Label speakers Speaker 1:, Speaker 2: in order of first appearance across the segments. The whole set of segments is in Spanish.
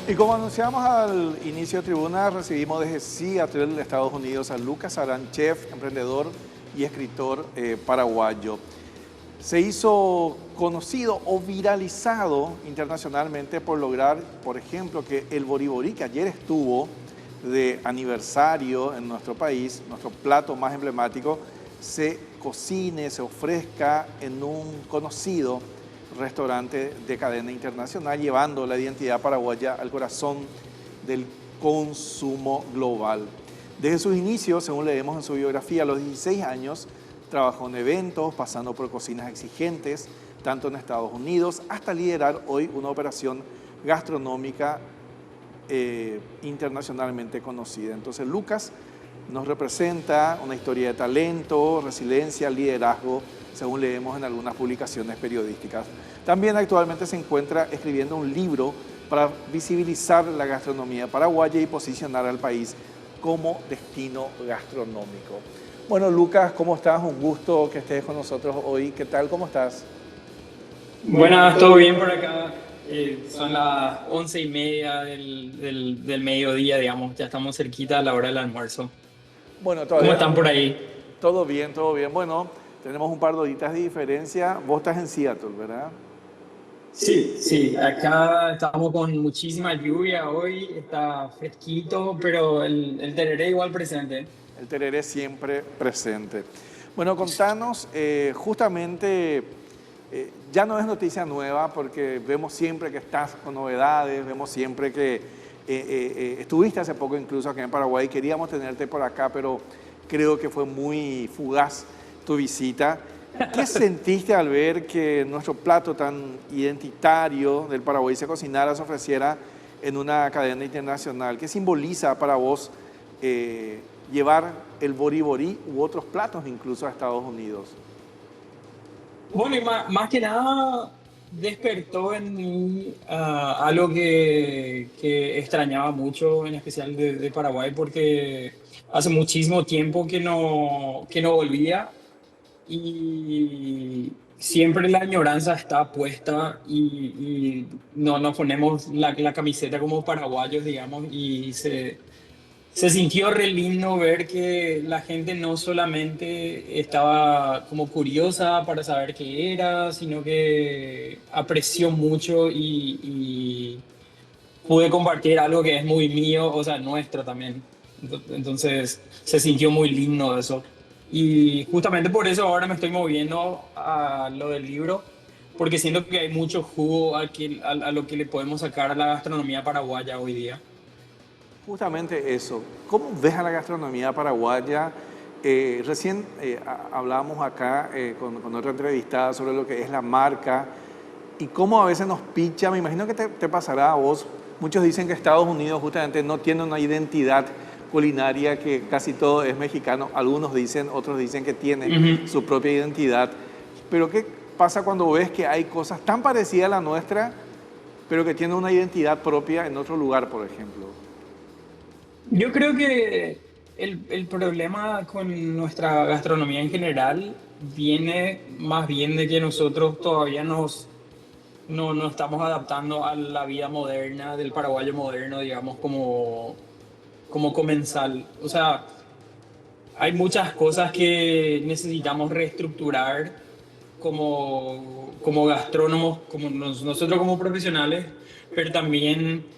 Speaker 1: Y como anunciamos al inicio de tribuna, recibimos desde Seattle, Estados Unidos, a Lucas Arán, chef, emprendedor y escritor paraguayo. Se hizo conocido o viralizado internacionalmente por lograr, por ejemplo, que el boriborí, que ayer estuvo de aniversario en nuestro país, nuestro plato más emblemático, se cocine, se ofrezca en un conocido restaurante de cadena internacional, llevando la identidad paraguaya al corazón del consumo global. Desde sus inicios, según leemos en su biografía, a los 16 años, trabajó en eventos, pasando por cocinas exigentes, tanto en Estados Unidos, hasta liderar hoy una operación gastronómica internacionalmente conocida. Entonces, Lucas nos representa una historia de talento, resiliencia, liderazgo, según leemos en algunas publicaciones periodísticas. También actualmente se encuentra escribiendo un libro para visibilizar la gastronomía paraguaya y posicionar al país como destino gastronómico. Bueno, Lucas, ¿cómo estás? Un gusto que estés con nosotros hoy. ¿Qué tal? ¿Cómo estás?
Speaker 2: Buenas, todo bien por acá. Son las 11:30 del mediodía, digamos. Ya estamos cerquita a la hora del almuerzo.
Speaker 1: Bueno,
Speaker 2: ¿Cómo
Speaker 1: todavía
Speaker 2: están por ahí?
Speaker 1: todo bien, todo bien. Bueno, tenemos un par de horitas de diferencia. Vos estás en Seattle, ¿verdad?
Speaker 2: Sí, sí. Acá estamos con muchísima lluvia hoy. Está fresquito, pero el tereré igual presente.
Speaker 1: El tereré siempre presente. Bueno, contanos, justamente, ya no es noticia nueva porque vemos siempre que estás con novedades, vemos siempre que estuviste hace poco incluso aquí en Paraguay, queríamos tenerte por acá, pero creo que fue muy fugaz tu visita. ¿Qué sentiste al ver que nuestro plato tan identitario del Paraguay se cocinara, se ofreciera en una cadena internacional? ¿Qué simboliza para vos llevar el boriborí u otros platos incluso a Estados Unidos?
Speaker 2: Bueno, y más que nada despertó en mí algo que extrañaba mucho, en especial de Paraguay, porque hace muchísimo tiempo que no volvía y siempre la añoranza está puesta y no nos ponemos la camiseta como paraguayos, digamos, y se sintió re lindo ver que la gente no solamente estaba como curiosa para saber qué era, sino que apreció mucho y pude compartir algo que es muy mío, o sea, nuestro también. Entonces se sintió muy lindo eso. Y justamente por eso ahora me estoy moviendo a lo del libro, porque siento que hay mucho jugo a lo que le podemos sacar a la gastronomía paraguaya hoy día.
Speaker 1: Justamente eso. ¿Cómo ves a la gastronomía paraguaya? Recién hablábamos acá con otra entrevistada sobre lo que es la marca y cómo a veces nos picha. Me imagino que te pasará a vos. Muchos dicen que Estados Unidos justamente no tiene una identidad culinaria, que casi todo es mexicano. Algunos dicen, otros dicen que tiene
Speaker 2: Ujú.
Speaker 1: su propia identidad. Pero ¿qué pasa cuando ves que hay cosas tan parecidas a la nuestra, pero que tienen una identidad propia en otro lugar, por ejemplo?
Speaker 2: Yo creo que el problema con nuestra gastronomía en general viene más bien de que nosotros todavía no estamos adaptando a la vida moderna del paraguayo moderno, digamos, como comensal. O sea, hay muchas cosas que necesitamos reestructurar como gastrónomos, nosotros como profesionales, pero también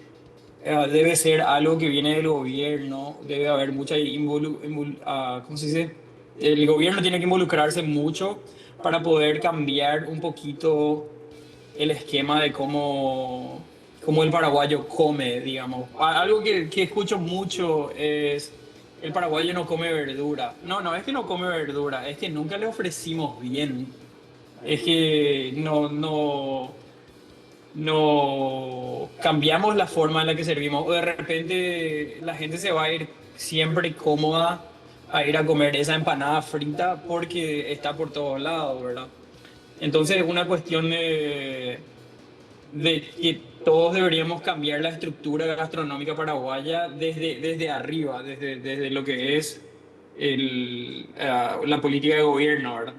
Speaker 2: debe ser algo que viene del gobierno, debe haber mucha ¿cómo se dice? El gobierno tiene que involucrarse mucho para poder cambiar un poquito el esquema de cómo el paraguayo come, digamos. Algo que escucho mucho es el paraguayo no come verdura. No, no es que no come verdura, es que nunca le ofrecimos bien. Es que no cambiamos la forma en la que servimos o de repente la gente se va a ir siempre cómoda a ir a comer esa empanada frita porque está por todos lados, ¿verdad? Entonces es una cuestión de que todos deberíamos cambiar la estructura gastronómica paraguaya desde arriba, desde lo que es la política de gobierno, ¿verdad?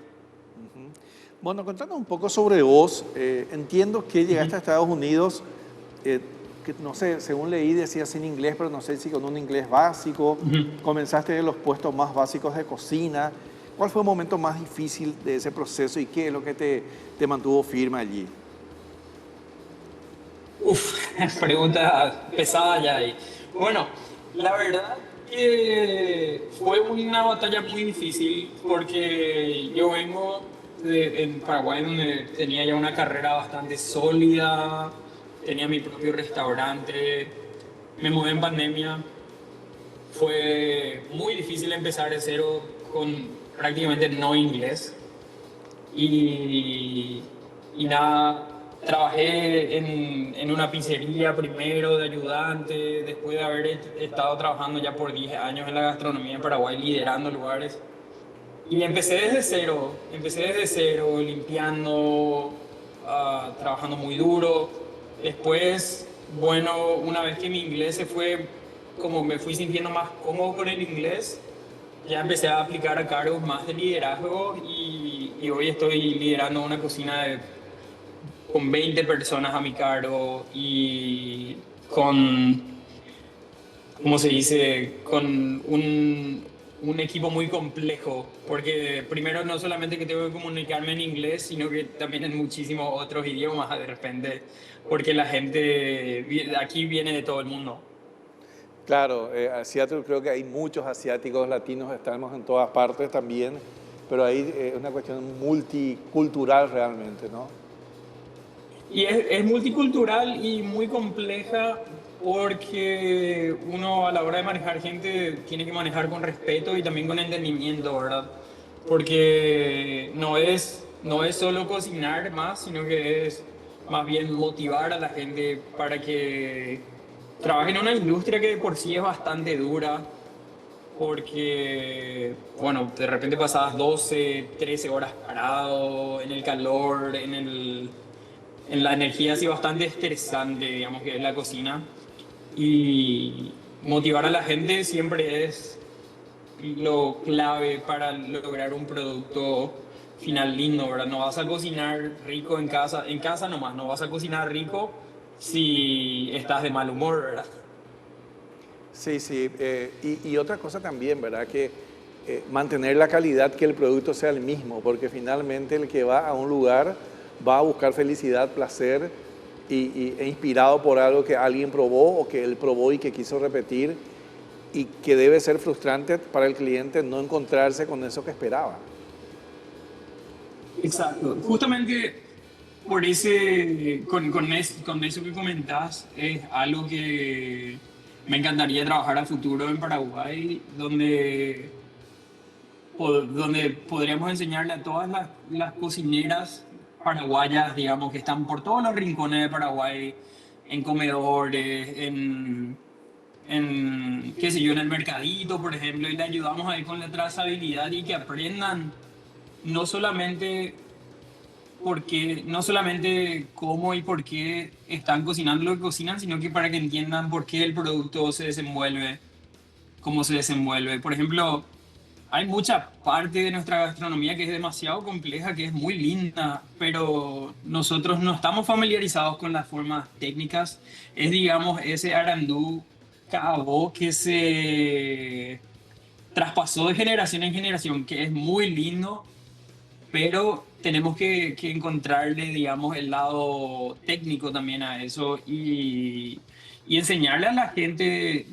Speaker 1: Bueno, contanos un poco sobre vos. Entiendo que llegaste a
Speaker 2: Ujú.
Speaker 1: Estados Unidos, eh, que no sé, según leí decía sin inglés, pero no sé si con un inglés básico. Comenzaste en los puestos más básicos de cocina. ¿Cuál fue el momento más difícil de ese proceso y qué es lo que te mantuvo firme allí?
Speaker 2: Uf, pregunta pesada ya ahí. Bueno, la verdad que fue una batalla muy difícil porque yo vengo en Paraguay donde tenía ya una carrera bastante sólida, tenía mi propio restaurante, me mudé en pandemia, fue muy difícil empezar de cero con prácticamente no inglés. Y, y nada, trabajé en una pizzería primero de ayudante, después de haber estado trabajando ya por 10 años en la gastronomía en Paraguay, liderando lugares. Y empecé desde cero, limpiando, trabajando muy duro. Después, bueno, una vez que mi inglés se fue, como me fui sintiendo más cómodo con el inglés, ya empecé a aplicar a cargos más de liderazgo y hoy estoy liderando una cocina con 20 personas a mi cargo y con, ¿cómo se dice? Con un equipo muy complejo, porque primero no solamente que tengo que comunicarme en inglés, sino que también en muchísimos otros idiomas de repente, porque la gente aquí viene de todo el mundo.
Speaker 1: Claro, asiático, creo que hay muchos asiáticos, latinos, estamos en todas partes también, pero ahí es una cuestión multicultural realmente, ¿no?
Speaker 2: Y es multicultural y muy compleja porque uno a la hora de manejar gente tiene que manejar con respeto y también con entendimiento, ¿verdad? Porque no es solo cocinar más, sino que es más bien motivar a la gente para que trabaje en una industria que de por sí es bastante dura, porque, bueno, de repente pasabas 12 13 horas parado en el calor, en la energía así bastante estresante, digamos, que es la cocina. Y motivar a la gente siempre es lo clave para lograr un producto final lindo, ¿verdad? No vas a cocinar rico en casa nomás, no vas a cocinar rico si estás de mal humor, ¿verdad?
Speaker 1: Sí, sí, y otra cosa también, ¿verdad? Que mantener la calidad, que el producto sea el mismo, porque finalmente el que va a un lugar va a buscar felicidad, placer e inspirado por algo que alguien probó o que él probó y que quiso repetir y que debe ser frustrante para el cliente no encontrarse con eso que esperaba.
Speaker 2: Exacto. Justamente con eso que comentás, es algo que me encantaría trabajar a futuro en Paraguay, donde podríamos enseñarle a todas las cocineras paraguayas, digamos, que están por todos los rincones de Paraguay, en comedores, qué sé yo, en el mercadito, por ejemplo, y le ayudamos ahí con la trazabilidad y que aprendan no solamente no solamente cómo y por qué están cocinando lo que cocinan, sino que para que entiendan por qué el producto se desenvuelve, cómo se desenvuelve. Por ejemplo, hay mucha parte de nuestra gastronomía que es demasiado compleja, que es muy linda, pero nosotros no estamos familiarizados con las formas técnicas. Es, digamos, ese arandú cabó que se traspasó de generación en generación, que es muy lindo, pero tenemos que encontrarle, digamos, el lado técnico también a eso y enseñarle a la gente,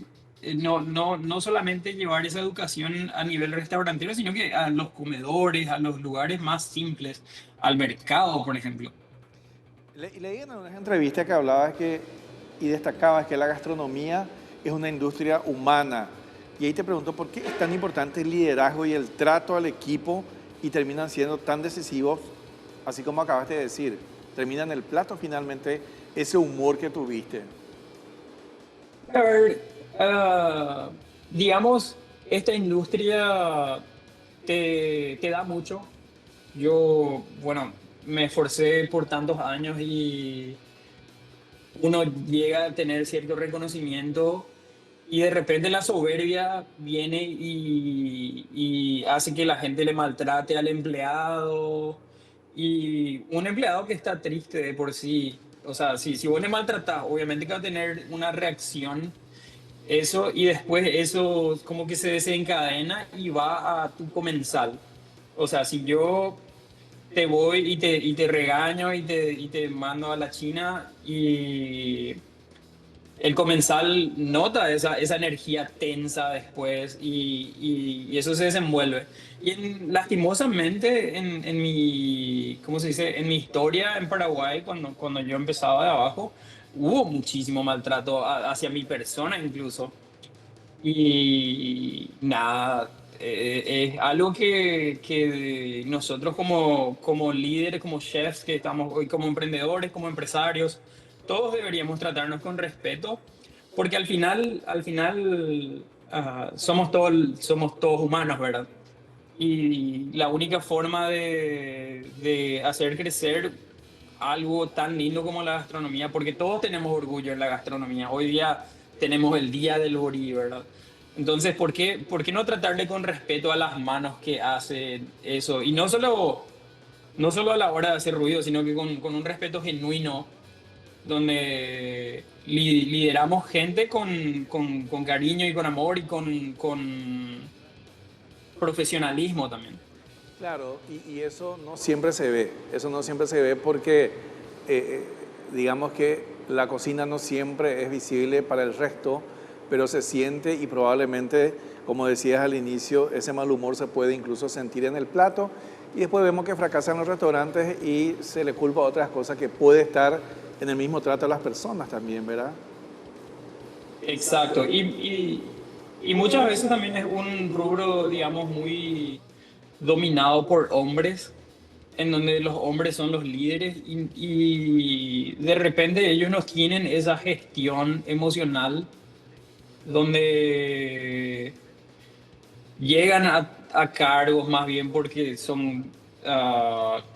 Speaker 2: no solamente llevar esa educación a nivel restaurantero, sino que a los comedores, a los lugares más simples, al mercado, por ejemplo.
Speaker 1: Leí en una entrevista que hablabas que y destacabas que la gastronomía es una industria humana. Y ahí te pregunto, ¿por qué es tan importante el liderazgo y el trato al equipo y terminan siendo tan decisivos, así como acabaste de decir? Termina en el plato finalmente ese humor que tuviste.
Speaker 2: A ver, digamos, esta industria te da mucho. Yo, bueno, me esforcé por tantos años y uno llega a tener cierto reconocimiento y de repente la soberbia viene y hace que la gente le maltrate al empleado y un empleado que está triste de por sí O sea, si vos le maltratás, obviamente que va a tener una reacción eso y después eso como que se desencadena y va a tu comensal. O sea, si yo te voy y te regaño y te mando a la China y el comensal nota esa energía tensa después y eso se desenvuelve. Y lastimosamente en mi, ¿cómo se dice? En mi historia en Paraguay, cuando yo empezaba de abajo, hubo muchísimo maltrato hacia mi persona incluso. Y nada, es algo que nosotros como líderes, como chefs, que estamos hoy como emprendedores, como empresarios, todos deberíamos tratarnos con respeto, porque al final somos todos humanos, ¿verdad? Y la única forma de hacer crecer algo tan lindo como la gastronomía, porque todos tenemos orgullo en la gastronomía. Hoy día tenemos el Día del Borí, ¿verdad? Entonces, por qué no tratarle con respeto a las manos que hacen eso? Y no solo a la hora de hacer ruido, sino que con un respeto genuino, donde lideramos gente con cariño y con amor y con profesionalismo también.
Speaker 1: Claro, y eso no siempre se ve, eso no siempre se ve porque digamos que la cocina no siempre es visible para el resto, pero se siente y probablemente, como decías al inicio, ese mal humor se puede incluso sentir en el plato y después vemos que fracasan los restaurantes y se le culpa a otras cosas que puede estar en el mismo trato de las personas también, ¿verdad?
Speaker 2: Exacto. Y muchas veces también es un rubro, digamos, muy dominado por hombres, en donde los hombres son los líderes y de repente ellos no tienen esa gestión emocional donde llegan a cargos más bien porque son,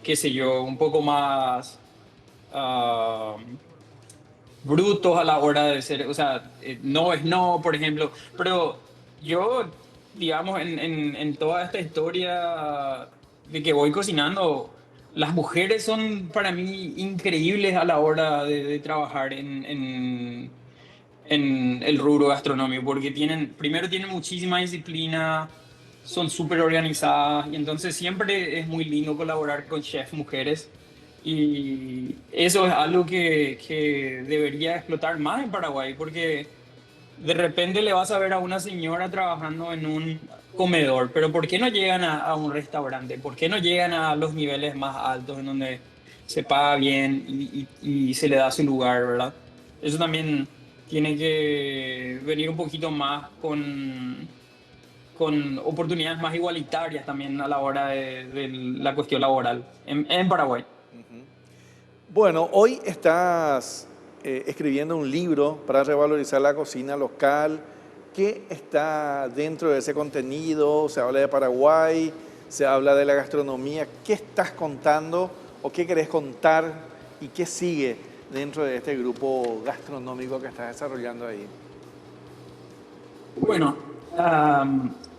Speaker 2: qué sé yo, un poco más ah, brutos a la hora de ser, o sea, no es no, por ejemplo, pero yo, digamos, en toda esta historia de que voy cocinando, las mujeres son para mí increíbles a la hora de trabajar en el rubro gastronómico, porque primero tienen muchísima disciplina, son súper organizadas y entonces siempre es muy lindo colaborar con chefs mujeres y eso es algo que debería explotar más en Paraguay, porque de repente le vas a ver a una señora trabajando en un comedor, pero ¿por qué no llegan a un restaurante? ¿Por qué no llegan a los niveles más altos en donde se paga bien y se le da su lugar, ¿verdad? Eso también tiene que venir un poquito más con oportunidades más igualitarias también a la hora de la cuestión laboral en Paraguay.
Speaker 1: Bueno, hoy estás escribiendo un libro para revalorizar la cocina local. ¿Qué está dentro de ese contenido? Se habla de Paraguay, se habla de la gastronomía. ¿Qué estás contando o qué querés contar y qué sigue dentro de este grupo gastronómico que estás desarrollando ahí?
Speaker 2: Bueno,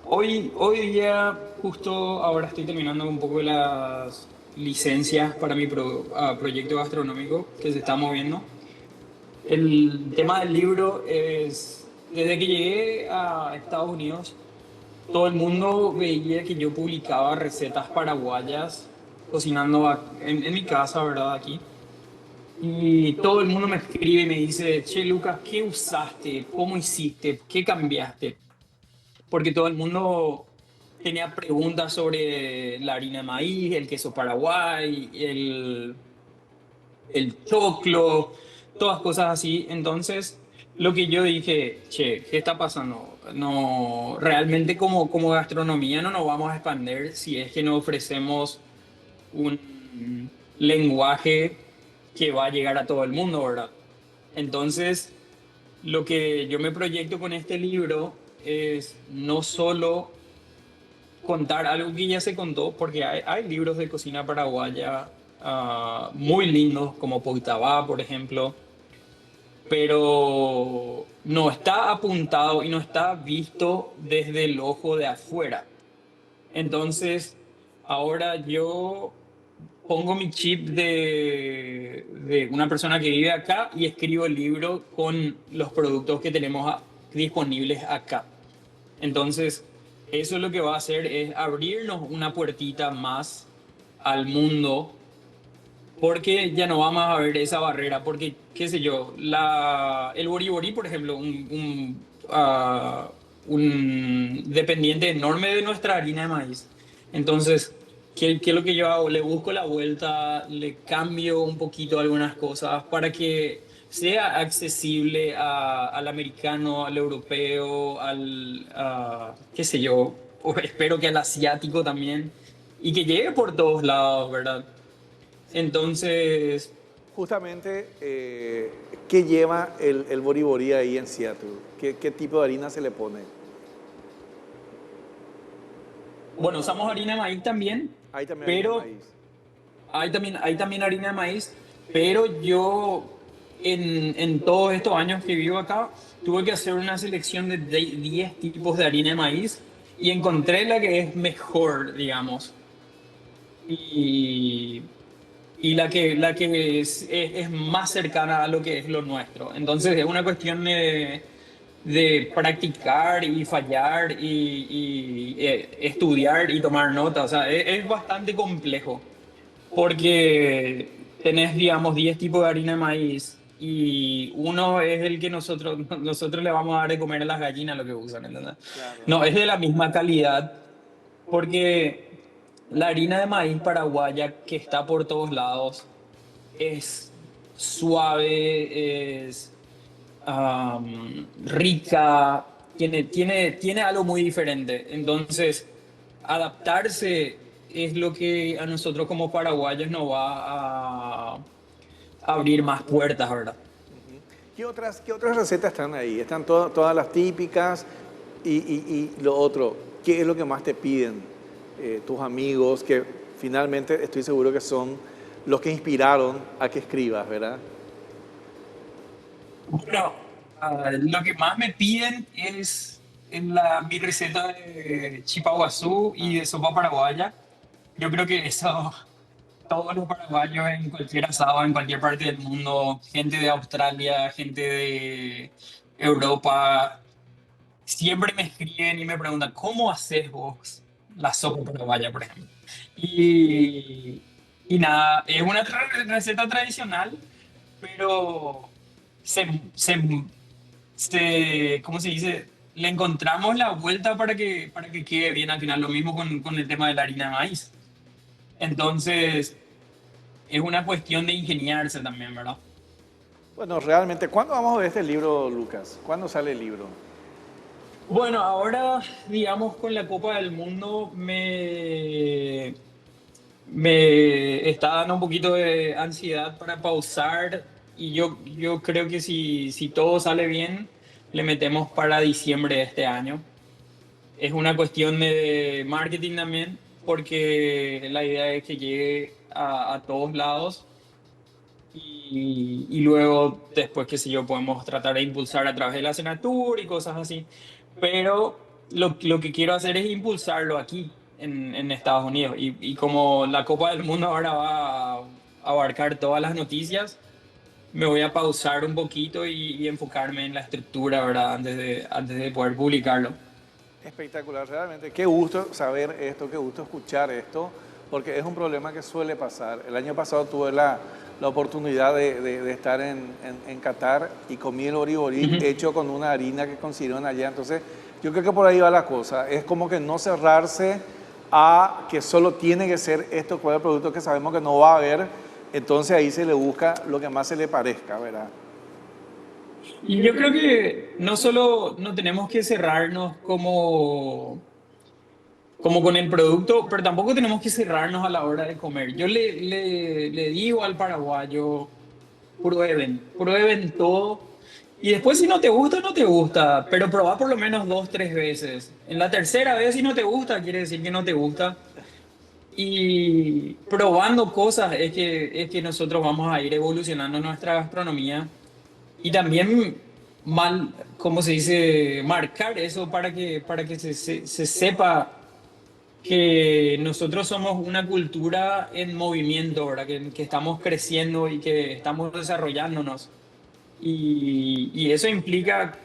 Speaker 2: hoy día justo ahora estoy terminando un poco de las licencias para mi proyecto gastronómico que se está moviendo. El tema del libro es, desde que llegué a Estados Unidos, todo el mundo veía que yo publicaba recetas paraguayas cocinando en mi casa, ¿verdad? Aquí. Y todo el mundo me escribe y me dice, che, Lucas, ¿qué usaste? ¿Cómo hiciste? ¿Qué cambiaste? Porque todo el mundo tenía preguntas sobre la harina de maíz, el queso paraguay, el choclo, todas cosas así. Entonces, lo que yo dije, che, ¿qué está pasando? No, realmente como gastronomía no nos vamos a expandir si es que no ofrecemos un lenguaje que va a llegar a todo el mundo, ¿verdad? Entonces, lo que yo me proyecto con este libro es no solo contar algo que ya se contó, porque hay libros de cocina paraguaya muy lindos, como Poitabá, por ejemplo, pero no está apuntado y no está visto desde el ojo de afuera. Entonces, ahora yo pongo mi chip de una persona que vive acá y escribo el libro con los productos que tenemos disponibles acá. Entonces, eso lo que va a hacer es abrirnos una puertita más al mundo, porque ya no vamos a ver esa barrera, porque, qué sé yo, el boriborí, por ejemplo, un dependiente enorme de nuestra harina de maíz. Entonces, ¿qué es lo que yo hago? Le busco la vuelta, le cambio un poquito algunas cosas para que sea accesible al americano, al europeo, qué sé yo, o espero que al asiático también, y que llegue por todos lados, ¿verdad? Entonces,
Speaker 1: Justamente, ¿qué lleva el boriborí ahí en Seattle? ¿Qué tipo de harina se le pone?
Speaker 2: bueno, usamos harina de maíz también,
Speaker 1: Ahí también harina de
Speaker 2: pero
Speaker 1: maíz.
Speaker 2: hay también harina de maíz, pero yo en todos estos años que vivo acá tuve que hacer una selección de 10 tipos de harina de maíz y encontré la que es mejor, digamos, y, y la que es más cercana a lo que es lo nuestro. Entonces es una cuestión de practicar y fallar y estudiar y tomar notas. O sea, es bastante complejo porque tenés, digamos, 10 tipos de harina de maíz y uno es el que nosotros le vamos a dar de comer a las gallinas lo que usan, ¿entendés?
Speaker 1: Claro.
Speaker 2: No, es de la misma calidad porque la harina de maíz paraguaya que está por todos lados es suave, es rica, tiene algo muy diferente. Entonces, adaptarse es lo que a nosotros como paraguayos nos va a abrir más puertas, ¿verdad?
Speaker 1: ¿Qué otras recetas están ahí? Están todas las típicas y lo otro, ¿qué es lo que más te piden tus amigos, que finalmente estoy seguro que son los que inspiraron a que escribas, ¿verdad?
Speaker 2: Bueno, lo que más me piden es mi receta de chipaguazú y de sopa paraguaya. Yo creo que eso, todos los paraguayos en cualquier asado, en cualquier parte del mundo, gente de Australia, gente de Europa, siempre me escriben y me preguntan, ¿cómo haces vos la sopa paraguaya, por ejemplo? Y, y nada, es una receta tradicional, pero se, se, ¿cómo se dice? Le encontramos la vuelta para que quede bien al final. Lo mismo con el tema de la harina de maíz. Entonces, es una cuestión de ingeniarse también, ¿verdad?
Speaker 1: Bueno, realmente, ¿cuándo vamos a ver este libro, Lucas? ¿Cuándo sale el libro?
Speaker 2: Bueno, ahora, digamos, con la Copa del Mundo me está dando un poquito de ansiedad para pausar y yo creo que si todo sale bien, le metemos para diciembre de este año. Es una cuestión de marketing también, porque la idea es que llegue a todos lados y luego después, qué sé yo, podemos tratar de impulsar a través de la Senatur y cosas así. Pero lo que quiero hacer es impulsarlo aquí, en Estados Unidos. Y como la Copa del Mundo ahora va a abarcar todas las noticias, me voy a pausar un poquito y enfocarme en la estructura, ¿verdad? Antes de poder publicarlo.
Speaker 1: Espectacular, realmente. Qué gusto saber esto, qué gusto escuchar esto, porque es un problema que suele pasar. El año pasado tuve la oportunidad de estar en Qatar y comí el oriborí
Speaker 2: Ujú.
Speaker 1: hecho con una harina que consiguieron allá. Entonces, yo creo que por ahí va la cosa. Es como que no cerrarse a que solo tiene que ser esto, cuál es el producto que sabemos que no va a haber. Entonces ahí se le busca lo que más se le parezca, ¿verdad?
Speaker 2: Y yo creo que no solo no tenemos que cerrarnos como con el producto, pero tampoco tenemos que cerrarnos a la hora de comer. Yo le digo al paraguayo, prueben todo. Y después si no te gusta, no te gusta, pero probá por lo menos 2, 3 veces. En la tercera vez si no te gusta, quiere decir que no te gusta. Y probando cosas es que nosotros vamos a ir evolucionando nuestra gastronomía y también ¿cómo se dice? Marcar eso para que se sepa que nosotros somos una cultura en movimiento, ¿verdad? Que estamos creciendo y que estamos desarrollándonos. Y eso implica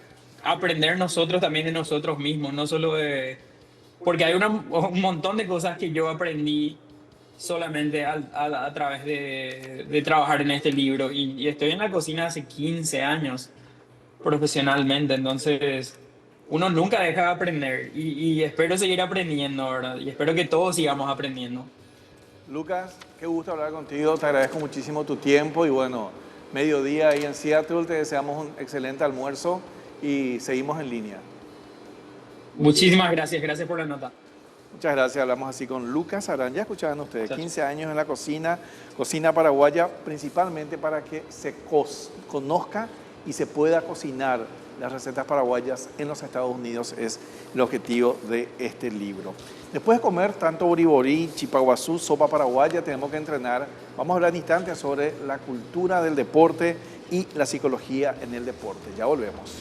Speaker 2: aprender nosotros también de nosotros mismos, no solo de... Porque hay un montón de cosas que yo aprendí solamente a través de trabajar en este libro. Y estoy en la cocina hace 15 años profesionalmente, entonces uno nunca deja de aprender y espero seguir aprendiendo, ¿verdad? Y espero que todos sigamos aprendiendo.
Speaker 1: Lucas, qué gusto hablar contigo, te agradezco muchísimo tu tiempo y bueno, mediodía ahí en Seattle, te deseamos un excelente almuerzo y seguimos en línea.
Speaker 2: Muchísimas gracias, gracias por la nota.
Speaker 1: Muchas gracias, hablamos así con Lucas Arán. Ya escuchaban ustedes,
Speaker 2: Chao, chao.
Speaker 1: 15 años en la cocina, cocina paraguaya, principalmente para que se conozca y se pueda cocinar las recetas paraguayas en los Estados Unidos, es el objetivo de este libro. Después de comer tanto boriborí, chipaguazú, sopa paraguaya, tenemos que entrenar. Vamos a hablar en instantes sobre la cultura del deporte y la psicología en el deporte. Ya volvemos.